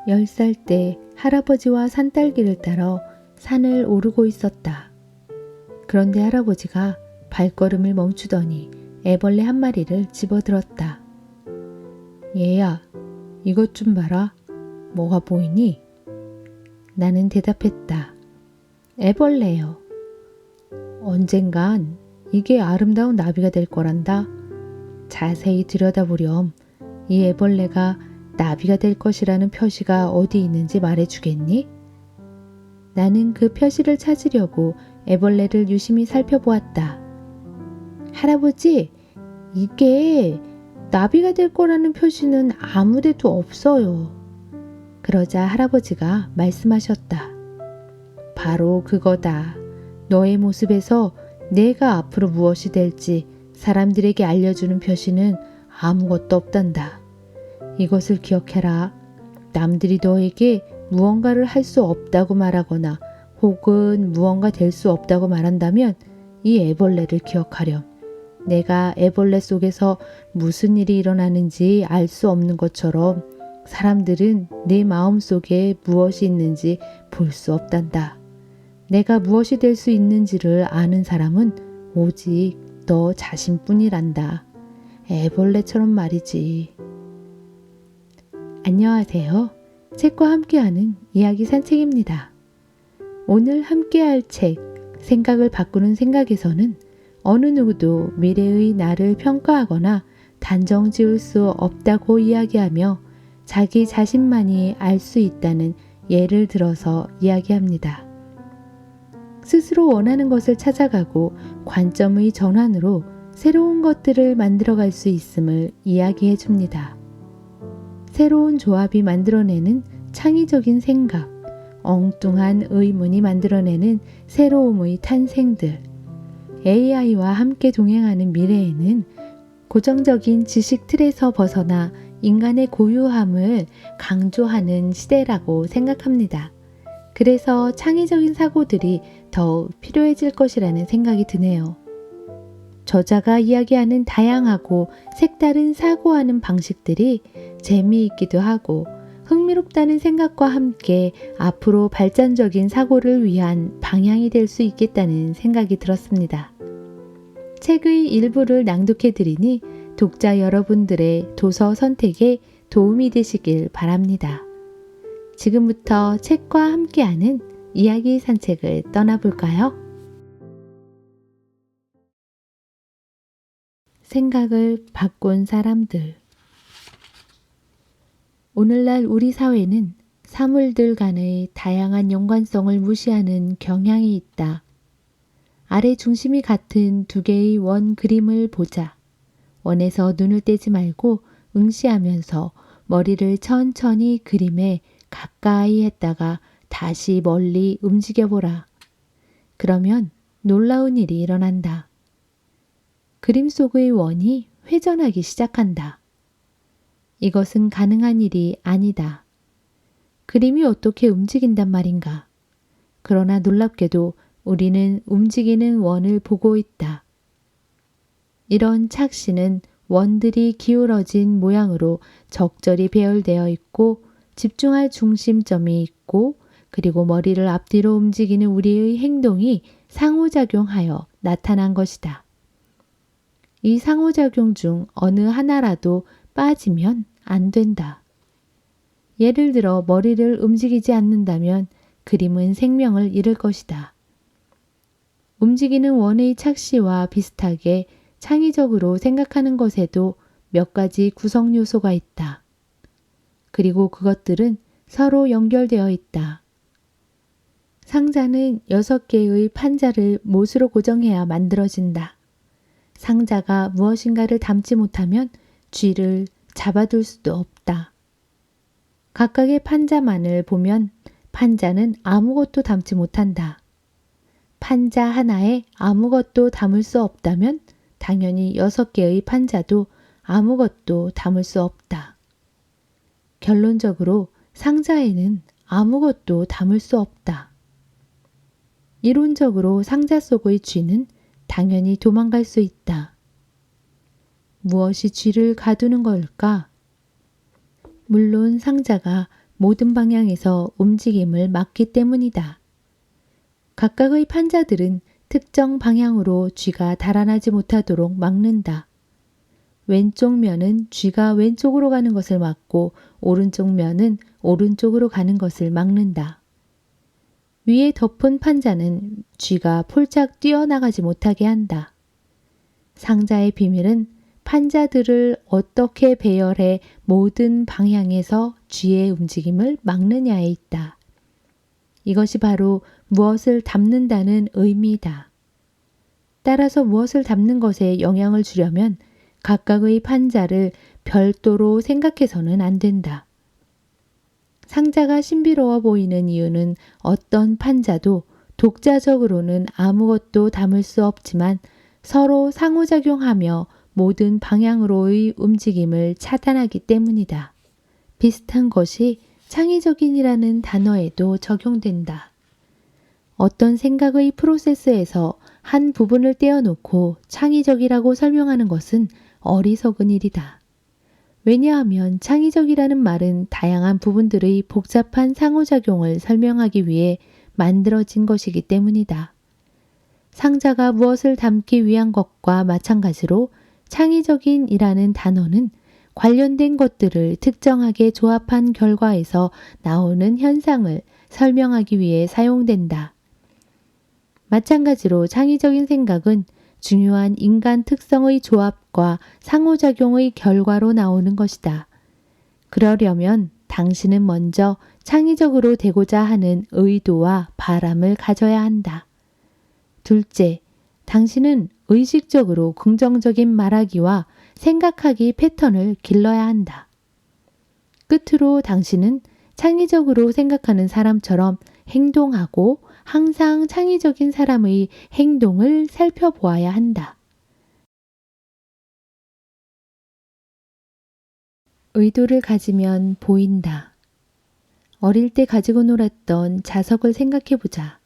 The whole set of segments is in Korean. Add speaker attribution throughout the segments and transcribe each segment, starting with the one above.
Speaker 1: 10살 때 할아버지와 산딸기를 따러 산을 오르고 있었다. 그런데 할아버지가 발걸음을 멈추더니 애벌레 한 마리를 집어들었다. 얘야, 이것 좀 봐라. 뭐가 보이니? 나는 대답했다. 애벌레요. 언젠간 이게 아름다운 나비가 될 거란다. 자세히 들여다보렴. 이 애벌레가 나비가 될 것이라는 표시가 어디 있는지 말해주겠니? 나는 그 표시를 찾으려고 애벌레를 유심히 살펴보았다. 할아버지, 이게 나비가 될 거라는 표시는 아무데도 없어요. 그러자 할아버지가 말씀하셨다. 바로 그거다. 너의 모습에서 내가 앞으로 무엇이 될지 사람들에게 알려주는 표시는 아무것도 없단다. 이것을 기억해라. 남들이 너에게 무언가를 할 수 없다고 말하거나 혹은 무언가 될 수 없다고 말한다면 이 애벌레를 기억하렴. 내가 애벌레 속에서 무슨 일이 일어나는지 알 수 없는 것처럼 사람들은 내 마음 속에 무엇이 있는지 볼 수 없단다. 내가 무엇이 될 수 있는지를 아는 사람은 오직 너 자신뿐이란다. 애벌레처럼 말이지. 안녕하세요. 책과 함께하는 이야기 산책입니다. 오늘 함께할 책, 생각을 바꾸는 생각에서는 어느 누구도 미래의 나를 평가하거나 단정 지을 수 없다고 이야기하며 자기 자신만이 알 수 있다는 예를 들어서 이야기합니다. 스스로 원하는 것을 찾아가고 관점의 전환으로 새로운 것들을 만들어갈 수 있음을 이야기해 줍니다. 새로운 조합이 만들어내는 창의적인 생각, 엉뚱한 의문이 만들어내는 새로움의 탄생들, AI와 함께 동행하는 미래에는 고정적인 지식 틀에서 벗어나 인간의 고유함을 강조하는 시대라고 생각합니다. 그래서 창의적인 사고들이 더욱 필요해질 것이라는 생각이 드네요. 저자가 이야기하는 다양하고 색다른 사고하는 방식들이 재미있기도 하고 흥미롭다는 생각과 함께 앞으로 발전적인 사고를 위한 방향이 될 수 있겠다는 생각이 들었습니다. 책의 일부를 낭독해 드리니 독자 여러분들의 도서 선택에 도움이 되시길 바랍니다. 지금부터 책과 함께하는 이야기 산책을 떠나볼까요? 생각을 바꾼 사람들. 오늘날 우리 사회는 사물들 간의 다양한 연관성을 무시하는 경향이 있다. 아래 중심이 같은 두 개의 원 그림을 보자. 원에서 눈을 떼지 말고 응시하면서 머리를 천천히 그림에 가까이 했다가 다시 멀리 움직여보라. 그러면 놀라운 일이 일어난다. 그림 속의 원이 회전하기 시작한다. 이것은 가능한 일이 아니다. 그림이 어떻게 움직인단 말인가? 그러나 놀랍게도 우리는 움직이는 원을 보고 있다. 이런 착시는 원들이 기울어진 모양으로 적절히 배열되어 있고 집중할 중심점이 있고 그리고 머리를 앞뒤로 움직이는 우리의 행동이 상호작용하여 나타난 것이다. 이 상호작용 중 어느 하나라도 빠지면 안 된다. 예를 들어 머리를 움직이지 않는다면 그림은 생명을 잃을 것이다. 움직이는 원의 착시와 비슷하게 창의적으로 생각하는 것에도 몇 가지 구성 요소가 있다. 그리고 그것들은 서로 연결되어 있다. 상자는 6개의 판자를 못으로 고정해야 만들어진다. 상자가 무엇인가를 담지 못하면 쥐를 잡아둘 수도 없다. 각각의 판자만을 보면 판자는 아무것도 담지 못한다. 판자 하나에 아무것도 담을 수 없다면 당연히 6개의 판자도 아무것도 담을 수 없다. 결론적으로 상자에는 아무것도 담을 수 없다. 이론적으로 상자 속의 쥐는 당연히 도망갈 수 있다. 무엇이 쥐를 가두는 걸까? 물론 상자가 모든 방향에서 움직임을 막기 때문이다. 각각의 판자들은 특정 방향으로 쥐가 달아나지 못하도록 막는다. 왼쪽 면은 쥐가 왼쪽으로 가는 것을 막고 오른쪽 면은 오른쪽으로 가는 것을 막는다. 위에 덮은 판자는 쥐가 폴짝 뛰어나가지 못하게 한다. 상자의 비밀은 판자들을 어떻게 배열해 모든 방향에서 쥐의 움직임을 막느냐에 있다. 이것이 바로 무엇을 담는다는 의미이다. 따라서 무엇을 담는 것에 영향을 주려면 각각의 판자를 별도로 생각해서는 안 된다. 상자가 신비로워 보이는 이유는 어떤 판자도 독자적으로는 아무것도 담을 수 없지만 서로 상호작용하며 모든 방향으로의 움직임을 차단하기 때문이다. 비슷한 것이 창의적인이라는 단어에도 적용된다. 어떤 생각의 프로세스에서 한 부분을 떼어놓고 창의적이라고 설명하는 것은 어리석은 일이다. 왜냐하면 창의적이라는 말은 다양한 부분들의 복잡한 상호작용을 설명하기 위해 만들어진 것이기 때문이다. 상자가 무엇을 담기 위한 것과 마찬가지로 창의적인이라는 단어는 관련된 것들을 특정하게 조합한 결과에서 나오는 현상을 설명하기 위해 사용된다. 마찬가지로 창의적인 생각은 중요한 인간 특성의 조합과 상호작용의 결과로 나오는 것이다. 그러려면 당신은 먼저 창의적으로 되고자 하는 의도와 바람을 가져야 한다. 둘째, 당신은 의식적으로 긍정적인 말하기와 생각하기 패턴을 길러야 한다. 끝으로 당신은 창의적으로 생각하는 사람처럼 행동하고 항상 창의적인 사람의 행동을 살펴보아야 한다. 의도를 가지면 보인다. 어릴 때 가지고 놀았던 자석을 생각해보자.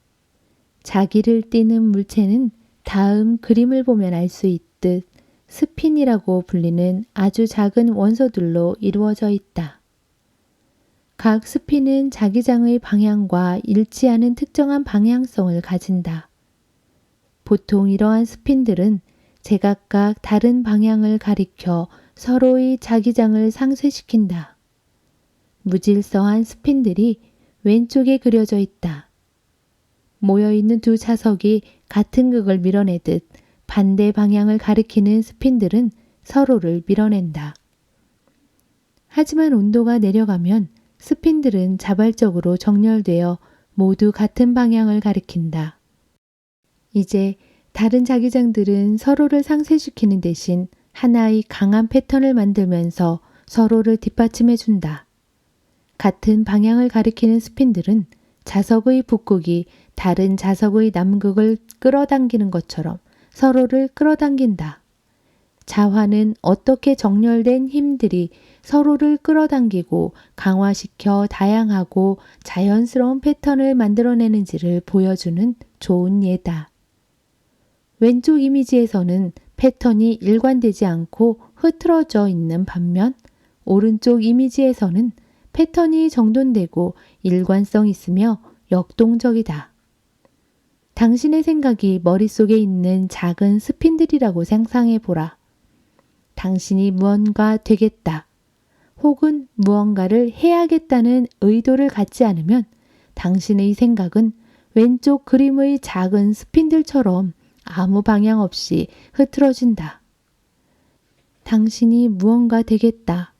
Speaker 1: 자기를 띠는 물체는 다음 그림을 보면 알 수 있듯 스핀이라고 불리는 아주 작은 원소들로 이루어져 있다. 각 스핀은 자기장의 방향과 일치하는 특정한 방향성을 가진다. 보통 이러한 스핀들은 제각각 다른 방향을 가리켜 서로의 자기장을 상쇄시킨다. 무질서한 스핀들이 왼쪽에 그려져 있다. 모여있는 두 자석이 같은 극을 밀어내듯 반대 방향을 가리키는 스핀들은 서로를 밀어낸다. 하지만 온도가 내려가면 스핀들은 자발적으로 정렬되어 모두 같은 방향을 가리킨다. 이제 다른 자기장들은 서로를 상쇄시키는 대신 하나의 강한 패턴을 만들면서 서로를 뒷받침해준다. 같은 방향을 가리키는 스핀들은 자석의 북극이 다른 자석의 남극을 끌어당기는 것처럼 서로를 끌어당긴다. 자화는 어떻게 정렬된 힘들이 서로를 끌어당기고 강화시켜 다양하고 자연스러운 패턴을 만들어내는지를 보여주는 좋은 예다. 왼쪽 이미지에서는 패턴이 일관되지 않고 흐트러져 있는 반면 오른쪽 이미지에서는 패턴이 정돈되고 일관성 있으며 역동적이다. 당신의 생각이 머릿속에 있는 작은 스핀들이라고 상상해 보라. 당신이 무언가 되겠다. 혹은 무언가를 해야겠다는 의도를 갖지 않으면 당신의 생각은 왼쪽 그림의 작은 스핀들처럼 아무 방향 없이 흐트러진다. 당신이 무언가 되겠다.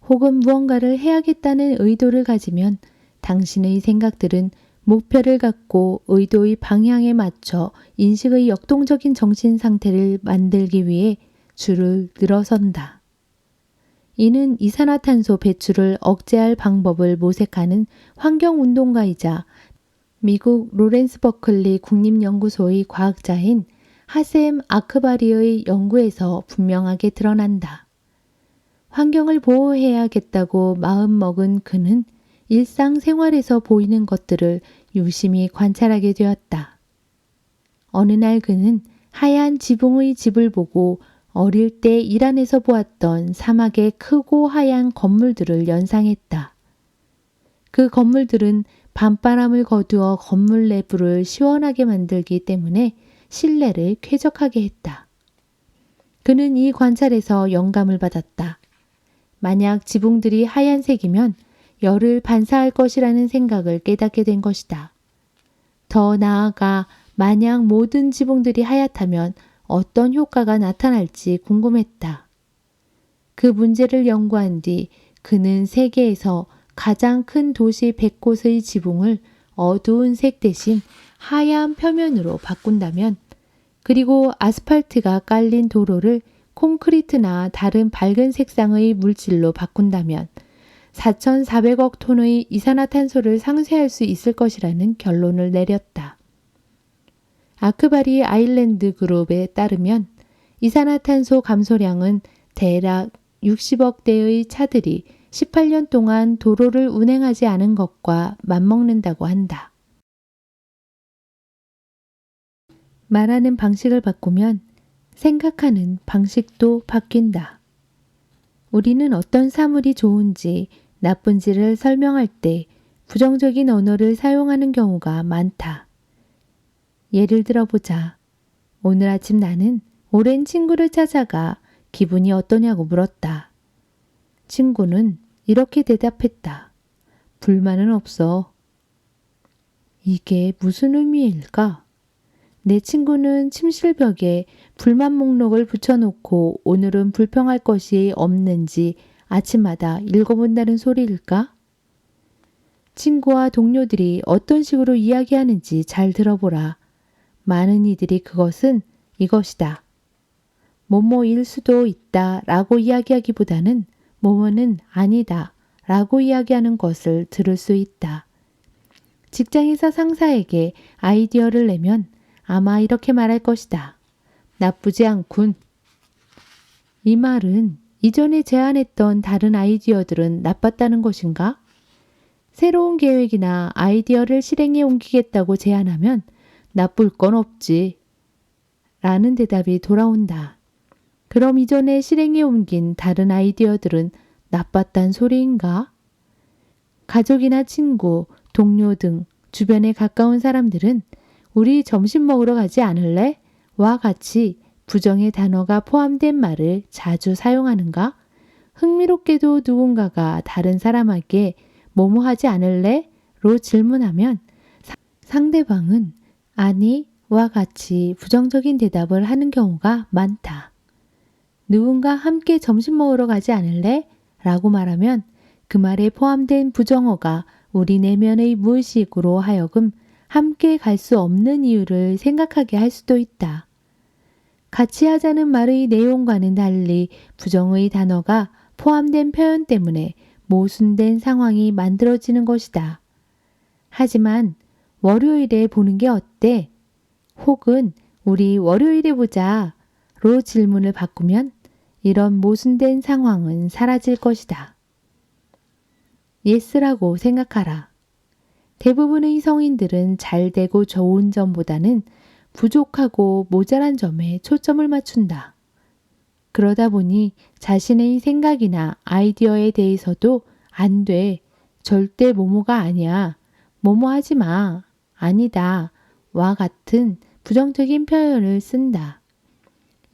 Speaker 1: 혹은 무언가를 해야겠다는 의도를 가지면 당신의 생각들은 목표를 갖고 의도의 방향에 맞춰 인식의 역동적인 정신 상태를 만들기 위해 줄을 늘어선다. 이는 이산화탄소 배출을 억제할 방법을 모색하는 환경운동가이자 미국 로렌스 버클리 국립연구소의 과학자인 하셈 아크바리의 연구에서 분명하게 드러난다. 환경을 보호해야겠다고 마음먹은 그는 일상생활에서 보이는 것들을 유심히 관찰하게 되었다. 어느 날 그는 하얀 지붕의 집을 보고 어릴 때 이란에서 보았던 사막의 크고 하얀 건물들을 연상했다. 그 건물들은 밤바람을 거두어 건물 내부를 시원하게 만들기 때문에 실내를 쾌적하게 했다. 그는 이 관찰에서 영감을 받았다. 만약 지붕들이 하얀색이면 열을 반사할 것이라는 생각을 깨닫게 된 것이다. 더 나아가 만약 모든 지붕들이 하얗다면 어떤 효과가 나타날지 궁금했다. 그 문제를 연구한 뒤 그는 세계에서 가장 큰 도시 100곳의 지붕을 어두운 색 대신 하얀 표면으로 바꾼다면, 그리고 아스팔트가 깔린 도로를 콘크리트나 다른 밝은 색상의 물질로 바꾼다면 4,400억 톤의 이산화탄소를 상쇄할 수 있을 것이라는 결론을 내렸다. 아크바리 아일랜드 그룹에 따르면 이산화탄소 감소량은 대략 60억 대의 차들이 18년 동안 도로를 운행하지 않은 것과 맞먹는다고 한다. 말하는 방식을 바꾸면 생각하는 방식도 바뀐다. 우리는 어떤 사물이 좋은지 나쁜지를 설명할 때 부정적인 언어를 사용하는 경우가 많다. 예를 들어보자. 오늘 아침 나는 오랜 친구를 찾아가 기분이 어떠냐고 물었다. 친구는 이렇게 대답했다. 불만은 없어. 이게 무슨 의미일까? 내 친구는 침실벽에 불만 목록을 붙여놓고 오늘은 불평할 것이 없는지 아침마다 읽어본다는 소리일까? 친구와 동료들이 어떤 식으로 이야기하는지 잘 들어보라. 많은 이들이 그것은 이것이다. 뭐뭐일 수도 있다 라고 이야기하기보다는 뭐뭐는 아니다 라고 이야기하는 것을 들을 수 있다. 직장에서 상사에게 아이디어를 내면 아마 이렇게 말할 것이다. 나쁘지 않군. 이 말은 이전에 제안했던 다른 아이디어들은 나빴다는 것인가? 새로운 계획이나 아이디어를 실행에 옮기겠다고 제안하면 나쁠 건 없지. 라는 대답이 돌아온다. 그럼 이전에 실행에 옮긴 다른 아이디어들은 나빴단 소리인가? 가족이나 친구, 동료 등 주변에 가까운 사람들은 우리 점심 먹으러 가지 않을래? 와 같이 부정의 단어가 포함된 말을 자주 사용하는가? 흥미롭게도 누군가가 다른 사람에게 뭐뭐 하지 않을래? 로 질문하면 상대방은 아니 와 같이 부정적인 대답을 하는 경우가 많다. 누군가 함께 점심 먹으러 가지 않을래? 라고 말하면 그 말에 포함된 부정어가 우리 내면의 무의식으로 하여금 함께 갈 수 없는 이유를 생각하게 할 수도 있다. 같이 하자는 말의 내용과는 달리 부정의 단어가 포함된 표현 때문에 모순된 상황이 만들어지는 것이다. 하지만 월요일에 보는 게 어때? 혹은 우리 월요일에 보자 로 질문을 바꾸면 이런 모순된 상황은 사라질 것이다. 예스라고 생각하라. 대부분의 성인들은 잘 되고 좋은 점보다는 부족하고 모자란 점에 초점을 맞춘다. 그러다 보니 자신의 생각이나 아이디어에 대해서도 안 돼, 절대 뭐뭐가 아니야, 뭐뭐 하지 마, 아니다, 와 같은 부정적인 표현을 쓴다.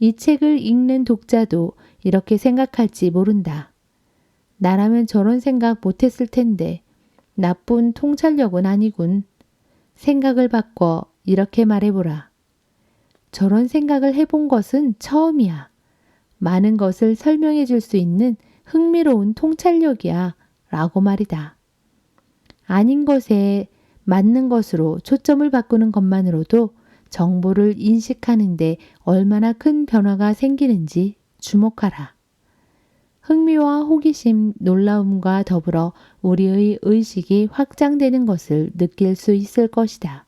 Speaker 1: 이 책을 읽는 독자도 이렇게 생각할지 모른다. 나라면 저런 생각 못했을 텐데 나쁜 통찰력은 아니군. 생각을 바꿔 이렇게 말해보라. 저런 생각을 해본 것은 처음이야. 많은 것을 설명해 줄 수 있는 흥미로운 통찰력이야. 라고 말이다. 아닌 것에 맞는 것으로 초점을 바꾸는 것만으로도 정보를 인식하는데 얼마나 큰 변화가 생기는지 주목하라. 흥미와 호기심, 놀라움과 더불어 우리의 의식이 확장되는 것을 느낄 수 있을 것이다.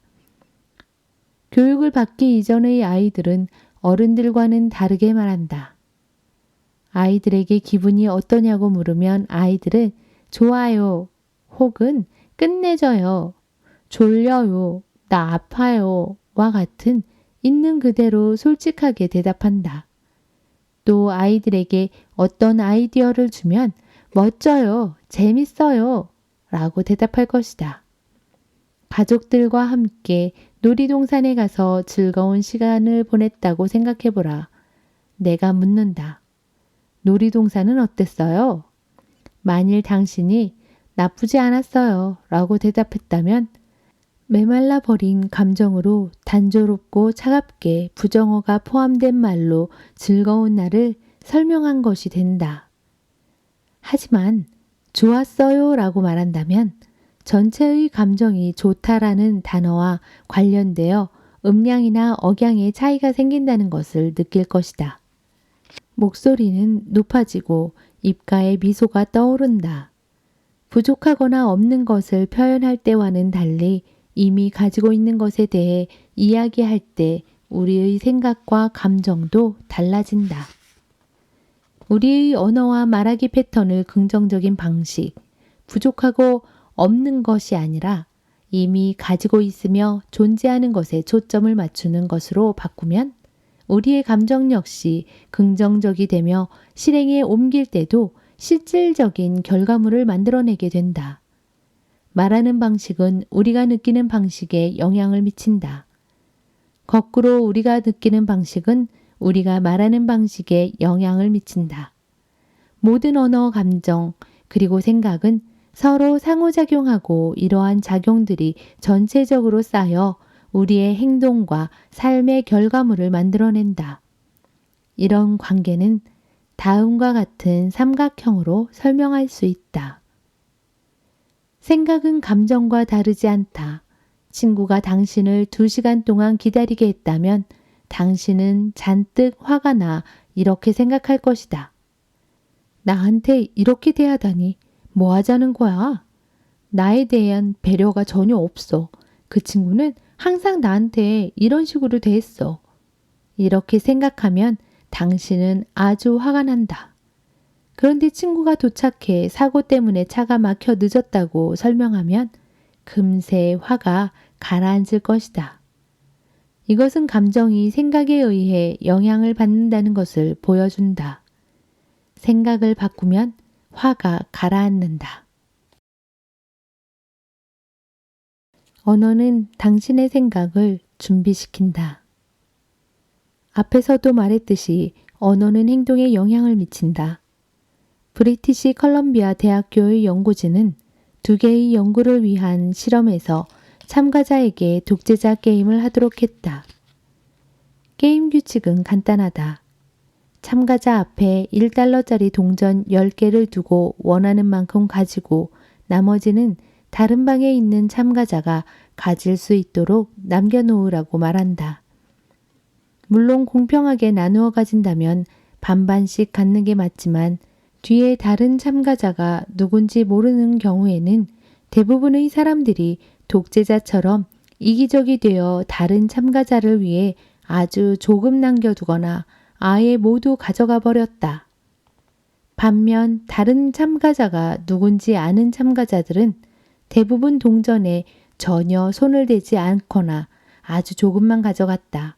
Speaker 1: 교육을 받기 이전의 아이들은 어른들과는 다르게 말한다. 아이들에게 기분이 어떠냐고 물으면 아이들은 좋아요, 혹은 끝내줘요, 졸려요, 나 아파요 와 같은 있는 그대로 솔직하게 대답한다. 또 아이들에게 어떤 아이디어를 주면 멋져요, 재밌어요 라고 대답할 것이다. 가족들과 함께 놀이동산에 가서 즐거운 시간을 보냈다고 생각해보라. 내가 묻는다. 놀이동산은 어땠어요? 만일 당신이 나쁘지 않았어요 라고 대답했다면 메말라 버린 감정으로 단조롭고 차갑게 부정어가 포함된 말로 즐거운 날을 설명한 것이 된다. 하지만 좋았어요 라고 말한다면 전체의 감정이 좋다라는 단어와 관련되어 음량이나 억양의 차이가 생긴다는 것을 느낄 것이다. 목소리는 높아지고 입가에 미소가 떠오른다. 부족하거나 없는 것을 표현할 때와는 달리 이미 가지고 있는 것에 대해 이야기할 때 우리의 생각과 감정도 달라진다. 우리의 언어와 말하기 패턴을 긍정적인 방식, 부족하고 없는 것이 아니라 이미 가지고 있으며 존재하는 것에 초점을 맞추는 것으로 바꾸면 우리의 감정 역시 긍정적이 되며 실행에 옮길 때도 실질적인 결과물을 만들어내게 된다. 말하는 방식은 우리가 느끼는 방식에 영향을 미친다. 거꾸로 우리가 느끼는 방식은 우리가 말하는 방식에 영향을 미친다. 모든 언어, 감정, 그리고 생각은 서로 상호작용하고 이러한 작용들이 전체적으로 쌓여 우리의 행동과 삶의 결과물을 만들어낸다. 이런 관계는 다음과 같은 삼각형으로 설명할 수 있다. 생각은 감정과 다르지 않다. 친구가 당신을 2시간 동안 기다리게 했다면 당신은 잔뜩 화가 나 이렇게 생각할 것이다. 나한테 이렇게 대하다니 뭐 하자는 거야? 나에 대한 배려가 전혀 없어. 그 친구는 항상 나한테 이런 식으로 대했어. 이렇게 생각하면 당신은 아주 화가 난다. 그런데 친구가 도착해 사고 때문에 차가 막혀 늦었다고 설명하면 금세 화가 가라앉을 것이다. 이것은 감정이 생각에 의해 영향을 받는다는 것을 보여준다. 생각을 바꾸면 화가 가라앉는다. 언어는 당신의 생각을 준비시킨다. 앞에서도 말했듯이 언어는 행동에 영향을 미친다. 브리티시 컬럼비아 대학교의 연구진은 2개의 연구를 위한 실험에서 참가자에게 독재자 게임을 하도록 했다. 게임 규칙은 간단하다. 참가자 앞에 1달러짜리 동전 10개를 두고 원하는 만큼 가지고 나머지는 다른 방에 있는 참가자가 가질 수 있도록 남겨놓으라고 말한다. 물론 공평하게 나누어 가진다면 반반씩 갖는 게 맞지만 뒤에 다른 참가자가 누군지 모르는 경우에는 대부분의 사람들이 독재자처럼 이기적이 되어 다른 참가자를 위해 아주 조금 남겨두거나 아예 모두 가져가 버렸다. 반면 다른 참가자가 누군지 아는 참가자들은 대부분 동전에 전혀 손을 대지 않거나 아주 조금만 가져갔다.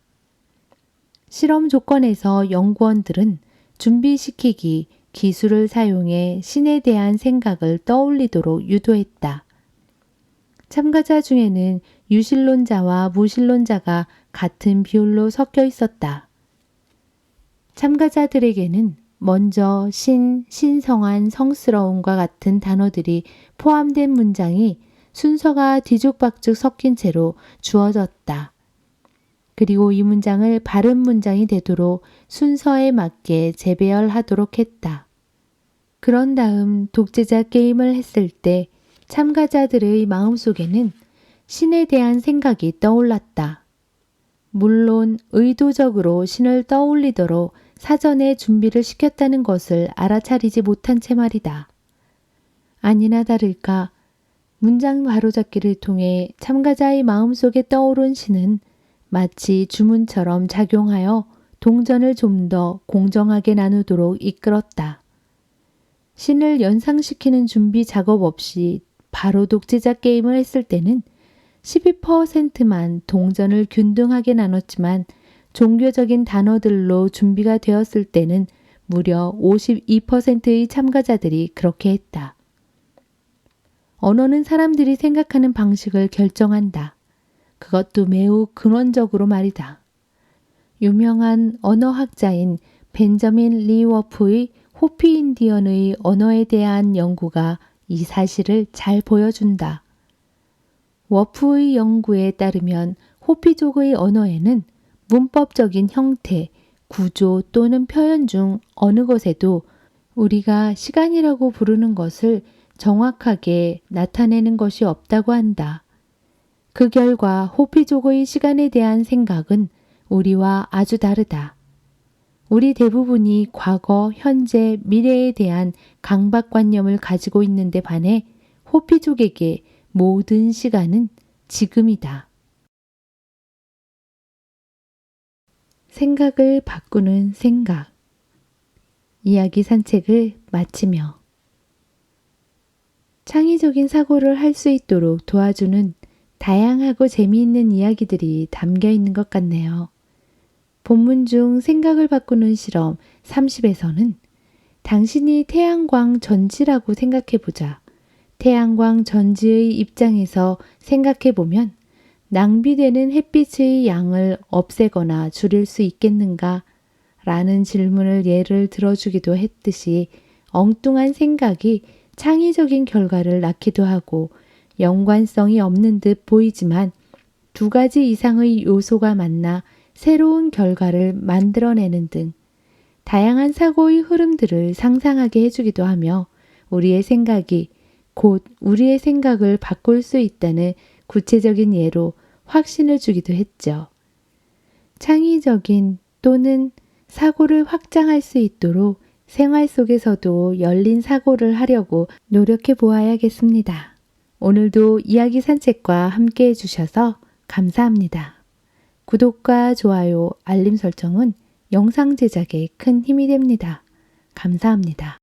Speaker 1: 실험 조건에서 연구원들은 준비시키기, 기술을 사용해 신에 대한 생각을 떠올리도록 유도했다. 참가자 중에는 유실론자와 무실론자가 같은 비율로 섞여 있었다. 참가자들에게는 먼저 신성한, 성스러움과 같은 단어들이 포함된 문장이 순서가 뒤죽박죽 섞인 채로 주어졌다. 그리고 이 문장을 바른 문장이 되도록 순서에 맞게 재배열하도록 했다. 그런 다음 독재자 게임을 했을 때 참가자들의 마음속에는 신에 대한 생각이 떠올랐다. 물론 의도적으로 신을 떠올리도록 사전에 준비를 시켰다는 것을 알아차리지 못한 채 말이다. 아니나 다를까 문장 바로잡기를 통해 참가자의 마음속에 떠오른 신은 마치 주문처럼 작용하여 동전을 좀 더 공정하게 나누도록 이끌었다. 신을 연상시키는 준비 작업 없이 바로 독재자 게임을 했을 때는 12%만 동전을 균등하게 나눴지만 종교적인 단어들로 준비가 되었을 때는 무려 52%의 참가자들이 그렇게 했다. 언어는 사람들이 생각하는 방식을 결정한다. 그것도 매우 근원적으로 말이다. 유명한 언어학자인 벤저민 리 워프의 호피 인디언의 언어에 대한 연구가 이 사실을 잘 보여준다. 워프의 연구에 따르면 호피족의 언어에는 문법적인 형태, 구조 또는 표현 중 어느 것에도 우리가 시간이라고 부르는 것을 정확하게 나타내는 것이 없다고 한다. 그 결과 호피족의 시간에 대한 생각은 우리와 아주 다르다. 우리 대부분이 과거, 현재, 미래에 대한 강박관념을 가지고 있는데 반해 호피족에게 모든 시간은 지금이다. 생각을 바꾸는 생각. 이야기 산책을 마치며 창의적인 사고를 할 수 있도록 도와주는 다양하고 재미있는 이야기들이 담겨 있는 것 같네요. 본문 중 생각을 바꾸는 실험 30에서는 당신이 태양광 전지라고 생각해보자. 태양광 전지의 입장에서 생각해보면 낭비되는 햇빛의 양을 없애거나 줄일 수 있겠는가? 라는 질문을 예를 들어주기도 했듯이 엉뚱한 생각이 창의적인 결과를 낳기도 하고 연관성이 없는 듯 보이지만 두 가지 이상의 요소가 만나 새로운 결과를 만들어내는 등 다양한 사고의 흐름들을 상상하게 해주기도 하며 우리의 생각이 곧 우리의 생각을 바꿀 수 있다는 구체적인 예로 확신을 주기도 했죠. 창의적인 또는 사고를 확장할 수 있도록 생활 속에서도 열린 사고를 하려고 노력해 보아야겠습니다. 오늘도 이야기 산책과 함께 해주셔서 감사합니다. 구독과 좋아요, 알림 설정은 영상 제작에 큰 힘이 됩니다. 감사합니다.